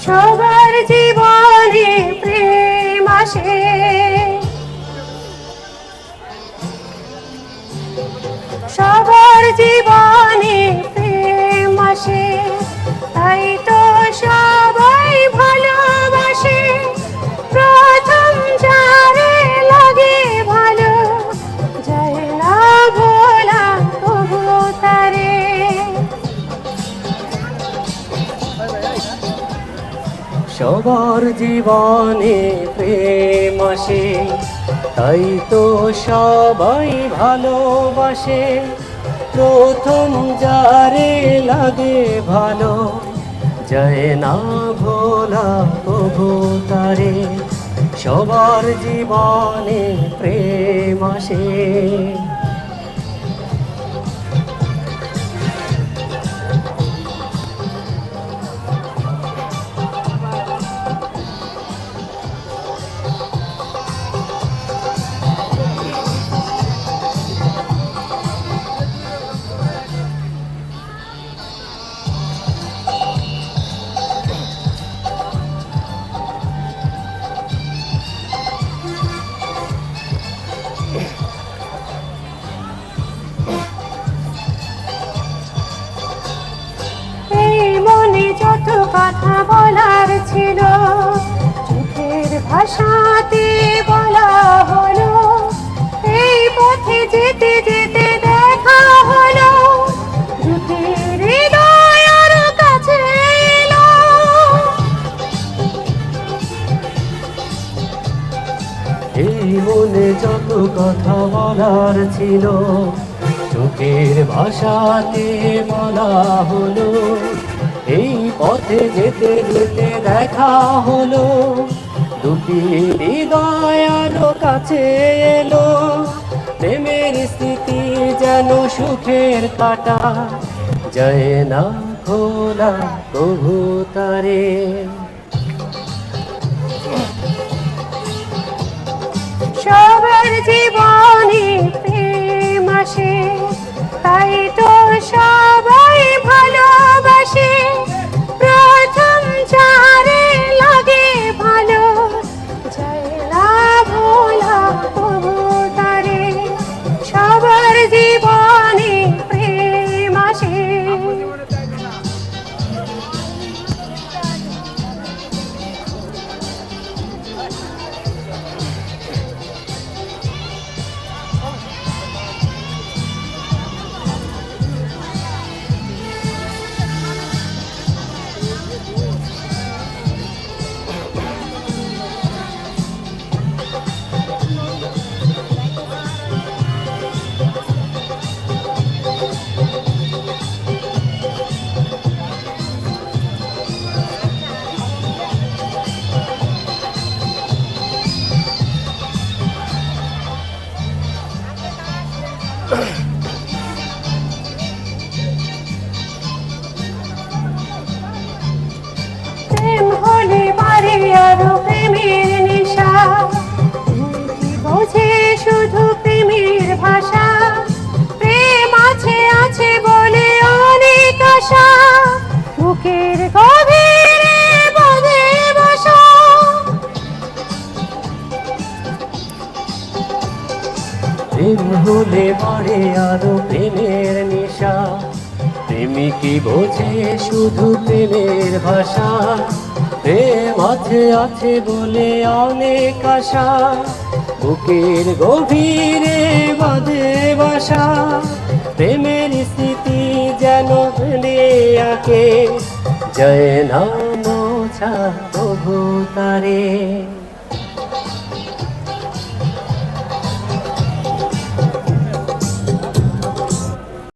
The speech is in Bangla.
সবার জীবনে প্রেম আসে, সবার জীবনে প্রেম আসে, তাই তো সবাই ভালোবাসে। প্রথম যারে লাগে ভালো, যায় না ভোলা তবু তারে। সবার জীবনে প্রেম আসে, তাই তো সবাই ভালোবাসে। প্রথম যারে লাগে ভালো, যায় না ভোলা তবু তারে। সবার জীবনে প্রেম আসে। যত কথা বলার ছিল, চোখের ভাষাতে বলা হলো। এই পথে যেতে যেতে দেখা হলো, দুটির হৃদয় আরো কাছে এলো। এই মনে যত কথা বলার ছিল, চোখের ভাষাতে বলা হলো। এই পথে যেতে যেতে দেখা হলো, দুটি হৃদয় আরো কাছে এলো। প্রেমের স্মৃতি যেন সুখের কাটা, যায় না খোলা তবু তারে। সবার জীবনে প্রেম আসে, তাই তো সবাই ভালোবাসে। প্রথম যারে লাগে ভালো, যায় না ভোলা তবু তারে। সবার জীবনে প্রেম আসে। প্রেম হলে বাড়ে আরো প্রেমের নেশা, কি বোঝে শুধু প্রেমের ভাষা। প্রেম আছে আছে বলে অনেক আশা, বুকের গভীরে বাঁধে বাসা। প্রেম হলে বাড়ে আরো প্রেমের নেশা, প্রেমিকি বোঝে শুধু প্রেমের ভাষা। প্রেম আছে আছে বলে অনেক আশা, বুকের গভীরে বাঁধে বাসা। প্রেমের স্মৃতি যেন ভুলে আঁকে, যায় না মোছা তবু তারে।